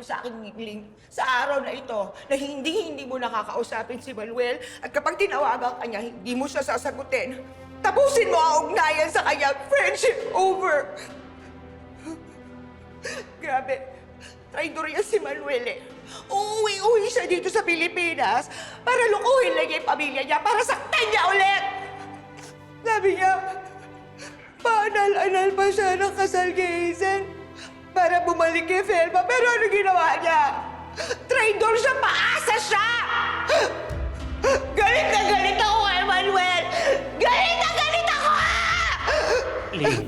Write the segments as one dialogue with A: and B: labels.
A: sa akin, Ling, sa araw na ito, na hindi mo nakakausapin si Manuel, at kapag tinawagan ka niya, hindi mo siya sasagutin. Tapusin mo ang ugnayan sa kanya. Friendship over. Grabe. Traidor yan si Manuel eh. Uuwi-uwi siya dito sa Pilipinas para lukuhin lang niya yung pamilya niya, para saktan niya ulit. Sabi niya, paanal-anal pa siya ng kasal kay Hazel para bumalik kay Felma. Pero ano ginawa niya? Traidor siya, paasa siya! Galit na galit ako kay Manuel! Galit na galit ako!
B: Ling,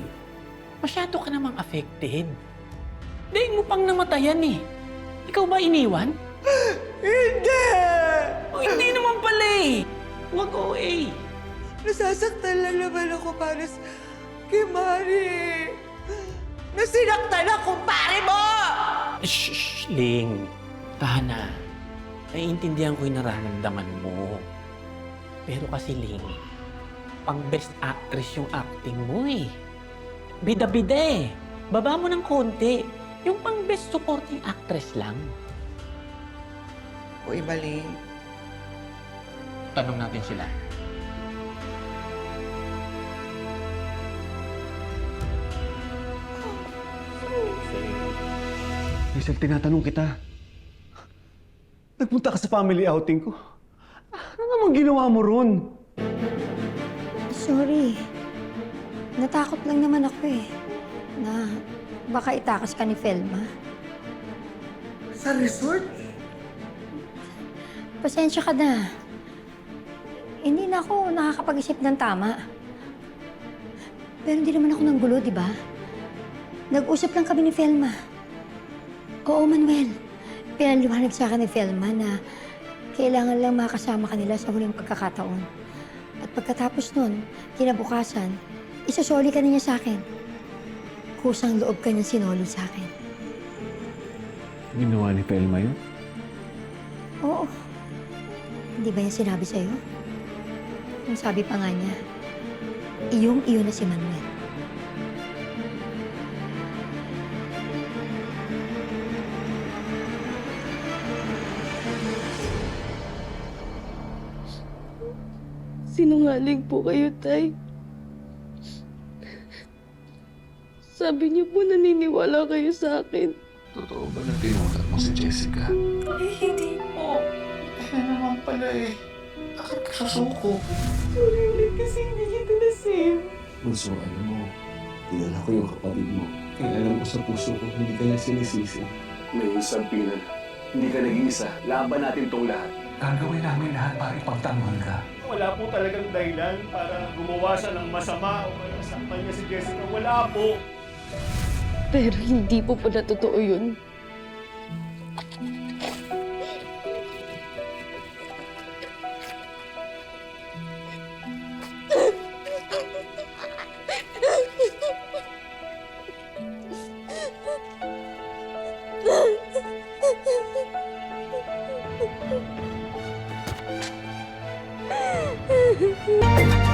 B: masyado ka namang affected. Daig mo pang namatayan eh. Ikaw ba iniwan?
A: Hindi!
B: Hindi naman pala eh. Huwag OA.
A: Nasasaktan lang naman ako para kay Mari. Nasinaktan ang kumpare mo!
B: Shh, Ling. Tahan na. Naiintindihan ko yung nararamdaman mo. Pero kasi, Ling, pang best actress yung acting mo eh. Bida-bida eh. Baba mo ng konti. Yung pang best supporting actress lang.
A: O ibaling.
B: Tanong natin sila.
C: Hazel, tinatanong kita. Nagpunta ka sa family outing ko. Ano namang ginawa mo ron?
D: Sorry. Natakot lang naman ako eh. Na baka itakas ka ni Felma.
A: Sa resort?
D: Pasensya ka na. Hindi na ako nakakapag-isip ng tama. Pero hindi naman ako nanggulo, di ba? Nag-usap lang kami ni Felma. Oo, Manuel. Pinaliwanag sa akin ni Felma na kailangan lang makasama kanila sa huling pagkakataon. At pagkatapos nun, kinabukasan, isasoli ka na niya sa akin. Kusang loob ka niya sinoli sa akin.
C: Ginawa ni Felma yun?
D: Oo. Hindi ba niya sinabi sa'yo? Ang sabi pa nga niya, iyong-iyo na si Manuel.
E: Sinungaling po kayo, Tay. Sabi niyo po naniniwala kayo sa akin.
F: Totoo ba na tinulad mo si Jessica?
A: Hindi po.
F: Eh naman pala eh. Bakit ka susuko?
A: Sorry ulit kasi hindi kita na-save.
F: Bunso, alam mo, kilala ko yung kapatid mo. Kaya alam ko sa puso ko, hindi ka na sinisisi. May isang pina. Hindi ka nag-iisa. Laban natin tong lahat. Gagawin namin lahat para ipagtanggol ka.
G: Wala po talagang dahilan para gumawa siya ng masama o kaya saktan niya si Jessica. Wala po.
E: Pero hindi po pala totoo yun.
D: Thank you.